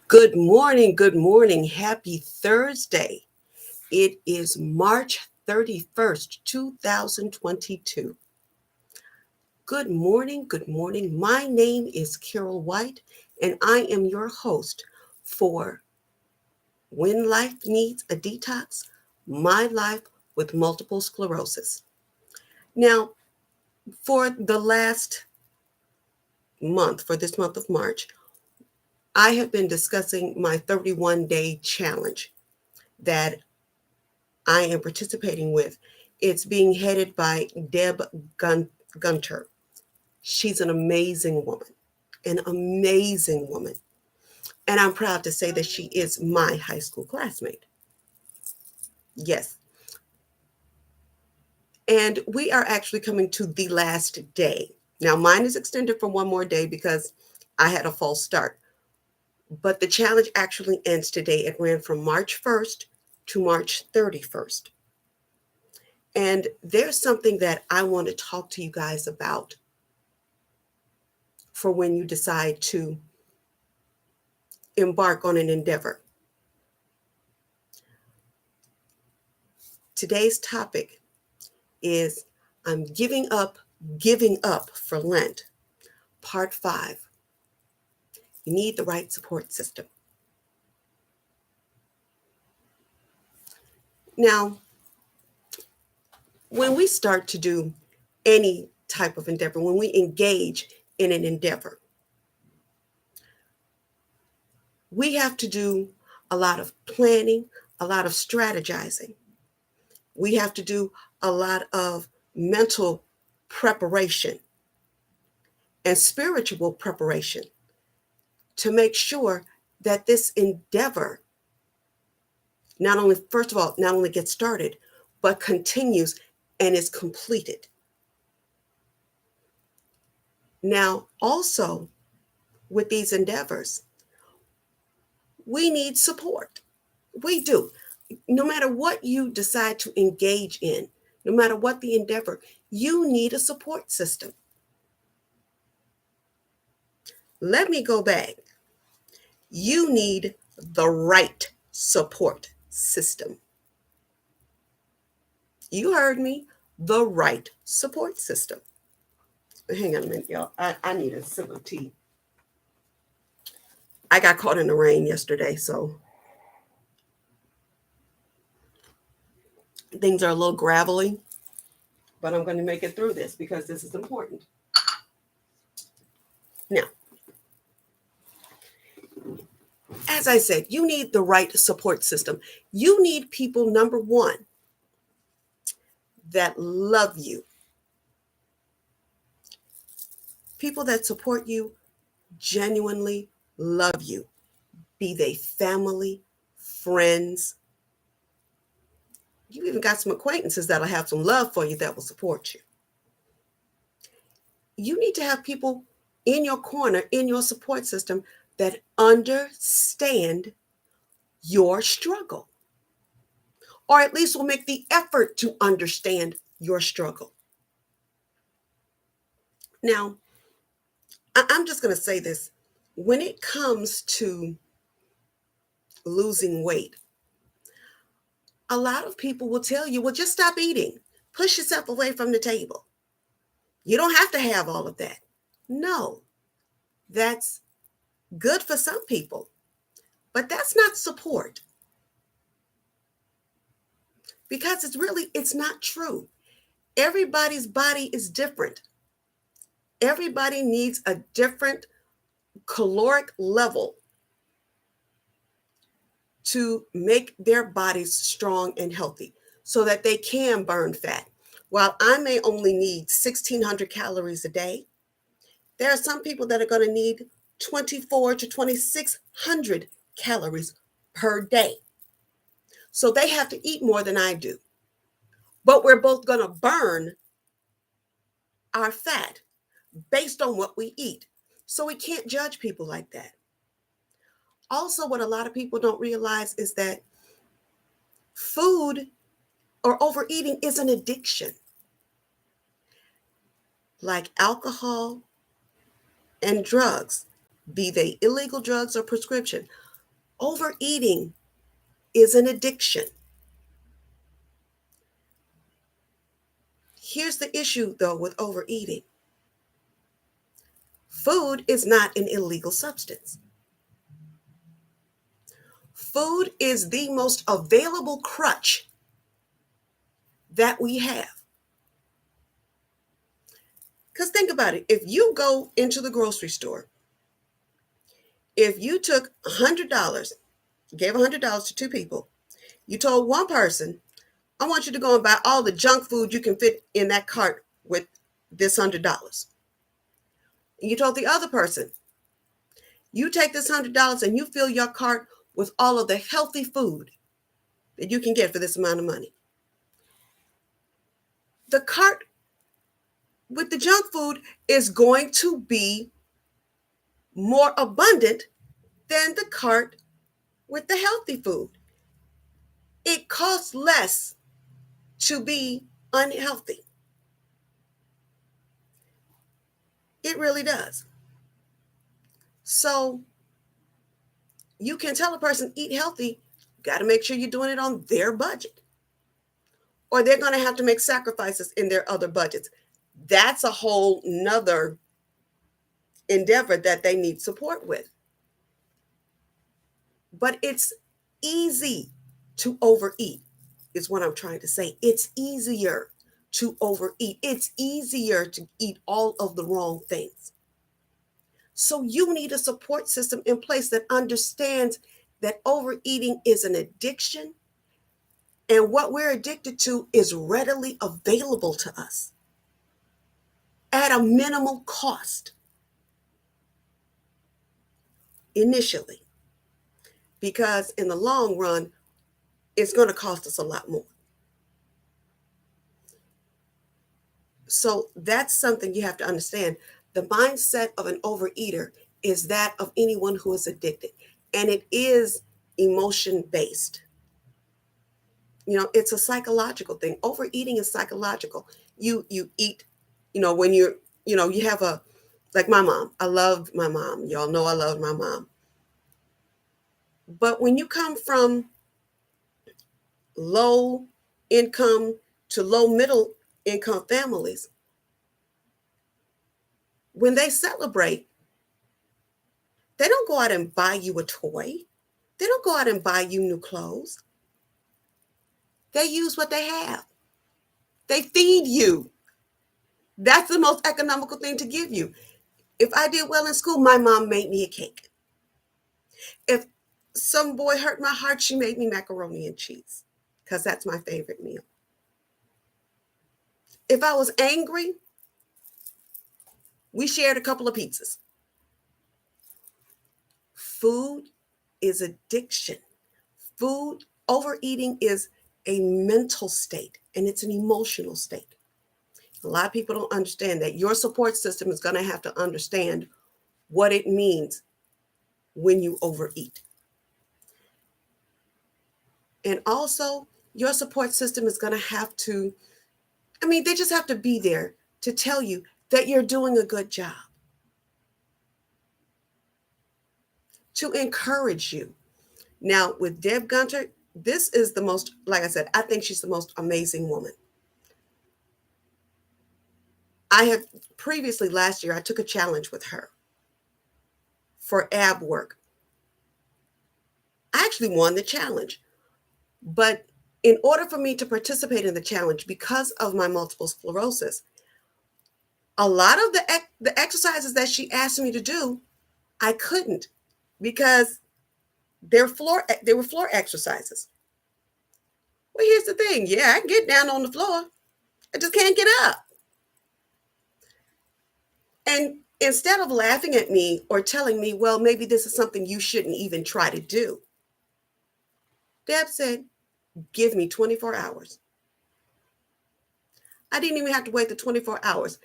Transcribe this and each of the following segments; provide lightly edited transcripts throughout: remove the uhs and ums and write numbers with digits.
Good morning. Good morning. Happy Thursday. It is March 31st, 2022. Good morning. Good morning. My name is Carol White, and I am your host for When Life Needs a Detox, My Life with Multiple Sclerosis. Now, for the last month, for this month of March, I have been discussing my 31-day challenge that I am participating with. It's being headed by Deb Gunter. She's an amazing woman, an amazing woman. And I'm proud to say that she is my high school classmate. Yes. And we are actually coming to the last day. Now, mine is extended for one more day because I had a false start. But the challenge actually ends today. It ran from March 1st to March 31st. And there's something that I want to talk to you guys about for when you decide to embark on an endeavor. Today's topic is I'm giving up for Lent, part 5. You need the right support system. Now, when we start to do any type of endeavor, when we engage in an endeavor, we have to do a lot of planning, a lot of strategizing. We have to do a lot of mental preparation and spiritual preparation to make sure that this endeavor not only, first of all, not only gets started, but continues and is completed. Now, also with these endeavors, we need support. We do. No matter what you decide to engage in, no matter what the endeavor, you need a support system. Let me go back. You need the right support system. You heard me, the right support system. Hang on a minute, y'all. I need a sip of tea. I got caught in the rain yesterday, so things are a little gravelly, but I'm going to make it through this because this is important. Now, as I said, you need the right support system. You need people, number one, that love you, people that support you, genuinely love you, be they family, friends. You even got some acquaintances that'll have some love for you that will support you. You need to have people in your corner, in your support system that understand your struggle, or at least will make the effort to understand your struggle. Now, I'm just going to say this. When it comes to losing weight, a lot of people will tell you, well, just stop eating. Push yourself away from the table. You don't have to have all of that. No, that's good for some people, but that's not support. Because it's not true. Everybody's body is different. Everybody needs a different caloric level to make their bodies strong and healthy so that they can burn fat. While I may only need 1,600 calories a day, there are some people that are going to need 24 to 2,600 calories per day. So they have to eat more than I do. But we're both going to burn our fat based on what we eat. So we can't judge people like that. Also, what a lot of people don't realize is that food or overeating is an addiction. Like alcohol and drugs, be they illegal drugs or prescription, Overeating is an addiction. Here's the issue, though, with overeating. Food is not an illegal substance. Food is the most available crutch that we have. Because think about it. If you go into the grocery store, if you took $100, gave $100 to two people, you told one person, I want you to go and buy all the junk food you can fit in that cart with this $100. And you told the other person, you take this $100 and you fill your cart with all of the healthy food that you can get for this amount of money. The cart with the junk food is going to be more abundant than the cart with the healthy food. It costs less to be unhealthy. It really does. So you can tell a person eat healthy, got to make sure you're doing it on their budget, or they're going to have to make sacrifices in their other budgets. That's a whole nother endeavor that they need support with. But it's easy to overeat, is what I'm trying to say. It's easier to overeat. It's easier to eat all of the wrong things. So you need a support system in place that understands that overeating is an addiction, and what we're addicted to is readily available to us at a minimal cost initially, because in the long run, it's going to cost us a lot more. So that's something you have to understand. The mindset of an overeater is that of anyone who is addicted, and it is emotion based. It's a psychological thing. Overeating is psychological. You eat, when you have like my mom. I love my mom. Y'all know I love my mom. But when you come from low income to low middle income families, when they celebrate, they don't go out and buy you a toy. They don't go out and buy you new clothes. They use what they have. They feed you. That's the most economical thing to give you. If I did well in school, my mom made me a cake. If some boy hurt my heart, she made me macaroni and cheese, because that's my favorite meal. If I was angry, we shared a couple of pizzas. Food is addiction. Overeating is a mental state, and it's an emotional state. A lot of people don't understand that. Your support system is going to have to understand what it means when you overeat. And also, your support system is going to have to, they just have to be there to tell you that you're doing a good job, to encourage you. Now, with Deb Gunter, this is the most, like I said, I think she's the most amazing woman. I have previously, last year, I took a challenge with her for ab work. I actually won the challenge. But in order for me to participate in the challenge, because of my multiple sclerosis, a lot of the exercises that she asked me to do, I couldn't, because they were floor exercises. Well, here's the thing. Yeah, I can get down on the floor. I just can't get up. And instead of laughing at me or telling me, well, maybe this is something you shouldn't even try to do, Deb said, give me 24 hours. I didn't even have to wait the 24 hours.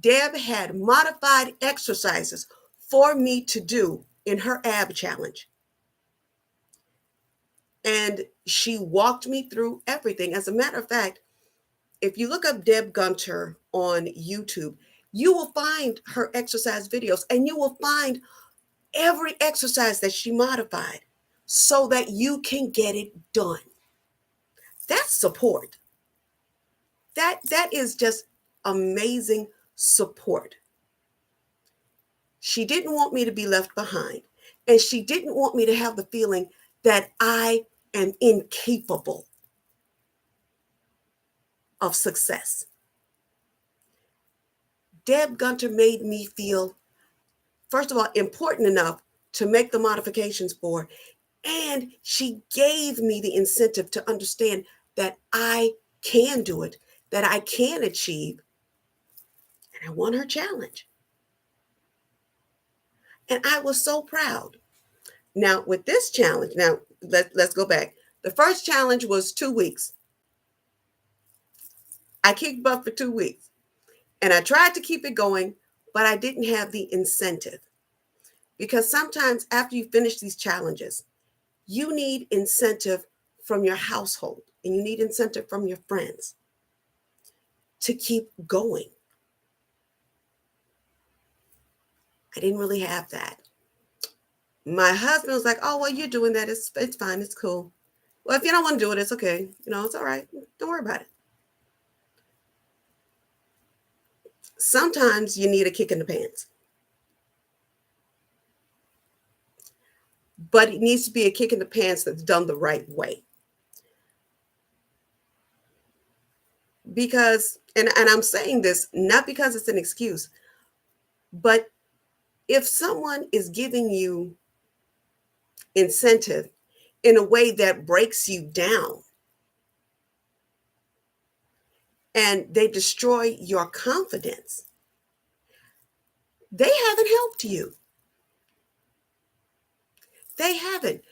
Deb had modified exercises for me to do in her ab challenge. And she walked me through everything. As a matter of fact, if you look up Deb Gunter on YouTube, you will find her exercise videos, and you will find every exercise that she modified so that you can get it done. That's support. That is just amazing support. She didn't want me to be left behind, and she didn't want me to have the feeling that I am incapable of success. Deb Gunter made me feel, first of all, important enough to make the modifications for, and she gave me the incentive to understand that I can do it, that I can achieve, and I won her challenge. And I was so proud. Now, with this challenge, let's go back. The first challenge was 2 weeks. I kicked butt for 2 weeks, and I tried to keep it going, but I didn't have the incentive. Because sometimes after you finish these challenges, you need incentive from your household and you need incentive from your friends to keep going. I didn't really have that. My husband was like, oh, well, you're doing that. It's fine. It's cool. Well, if you don't want to do it, it's okay. It's all right. Don't worry about it. Sometimes you need a kick in the pants. But it needs to be a kick in the pants that's done the right way. Because, and I'm saying this not because it's an excuse, but if someone is giving you incentive in a way that breaks you down and they destroy your confidence, they haven't helped you. They haven't.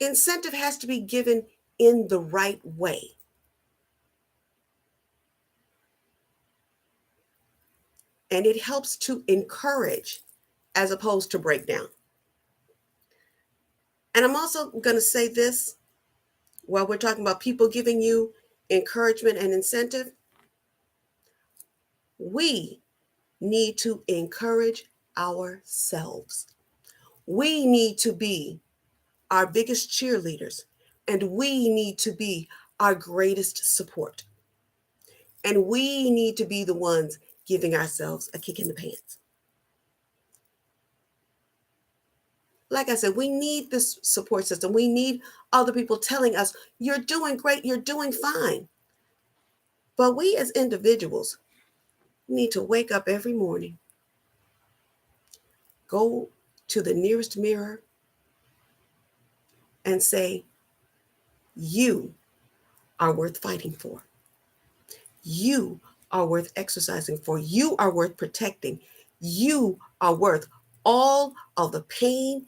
Incentive has to be given in the right way. And it helps to encourage as opposed to break down. And I'm also going to say this while we're talking about people giving you encouragement and incentive. We need to encourage ourselves. We need to be our biggest cheerleaders, and we need to be our greatest support. And we need to be the ones giving ourselves a kick in the pants. Like I said, we need this support system. We need other people telling us, you're doing great, you're doing fine. But we as individuals need to wake up every morning, go to the nearest mirror, and say, you are worth fighting for. You are worth exercising for. You are worth protecting. You are worth all of the pain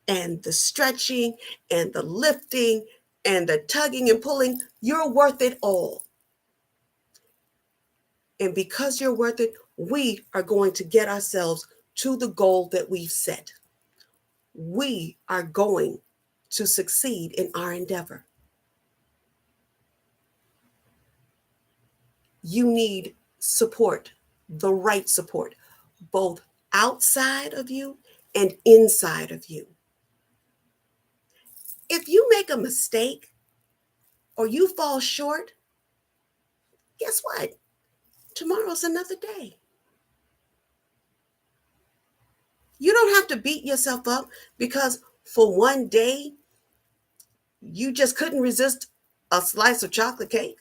and the stretching and the lifting and the tugging and pulling. You're worth it all. And because you're worth it, we are going to get ourselves to the goal that we've set. We are going to succeed in our endeavor. You need support, the right support, both outside of you and inside of you. If you make a mistake or you fall short, guess what? Tomorrow's another day. You don't have to beat yourself up because for one day you just couldn't resist a slice of chocolate cake.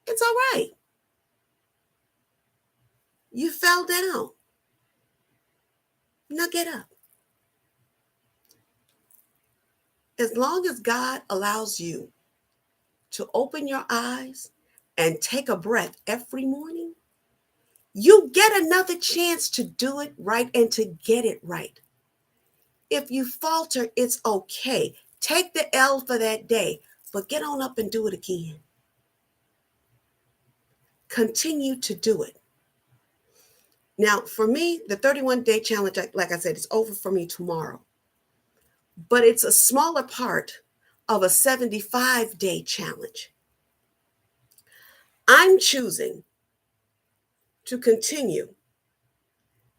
It's all right. You fell down. Now get up. As long as God allows you to open your eyes and take a breath every morning, you get another chance to do it right and to get it right. If you falter, it's okay. Take the L for that day, but get on up and do it again. Continue to do it. Now, for me, the 31-day challenge, like I said, is over for me tomorrow. But it's a smaller part of a 75-day challenge. I'm choosing to continue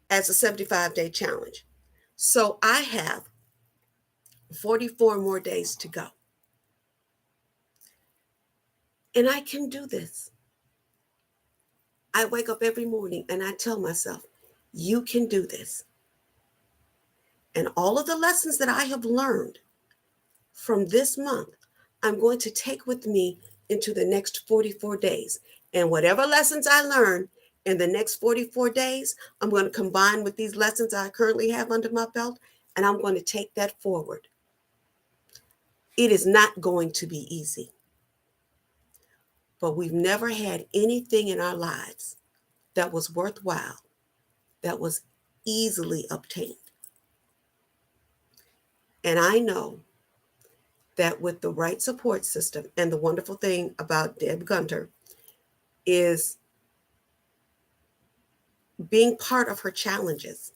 as a 75-day challenge. So I have 44 more days to go. And I can do this. I wake up every morning and I tell myself, you can do this. And all of the lessons that I have learned from this month, I'm going to take with me into the next 44 days. And whatever lessons I learn in the next 44 days, I'm going to combine with these lessons I currently have under my belt, and I'm going to take that forward. It is not going to be easy, but we've never had anything in our lives that was worthwhile, that was easily obtained. And I know that with the right support system, and the wonderful thing about Deb Gunter is being part of her challenges,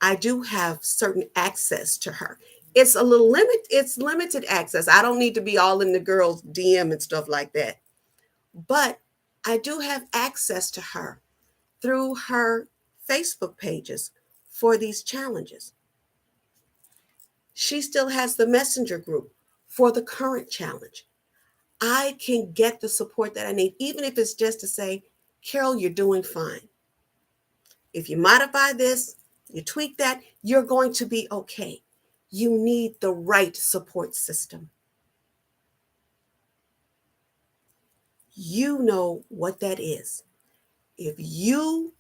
I do have certain access to her. It's a little it's limited access. I don't need to be all in the girls' DM and stuff like that. But I do have access to her through her Facebook pages for these challenges. She still has the messenger group for the current challenge. I can get the support that I need, even if it's just to say, Carol, you're doing fine. If you modify this, you tweak that, you're going to be okay. You need the right support system. You know what that is. If you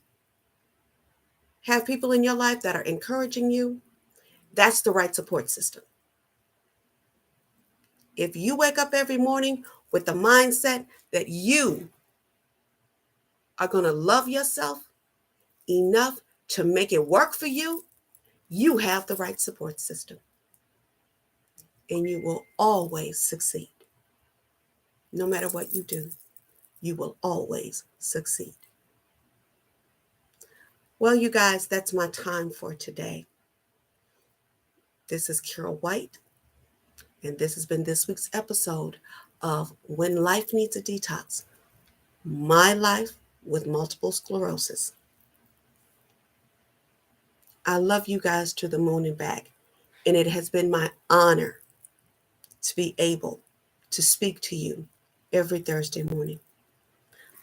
have people in your life that are encouraging you, that's the right support system. If you wake up every morning with the mindset that you are going to love yourself enough to make it work for you, you have the right support system. And you will always succeed. No matter what you do, you will always succeed. Well, you guys, that's my time for today. This is Carol White, and this has been this week's episode of When Life Needs a Detox, My Life with Multiple Sclerosis. I love you guys to the moon and back, and it has been my honor to be able to speak to you every Thursday morning.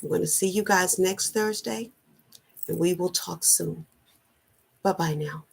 I'm going to see you guys next Thursday, and we will talk soon. Bye-bye now.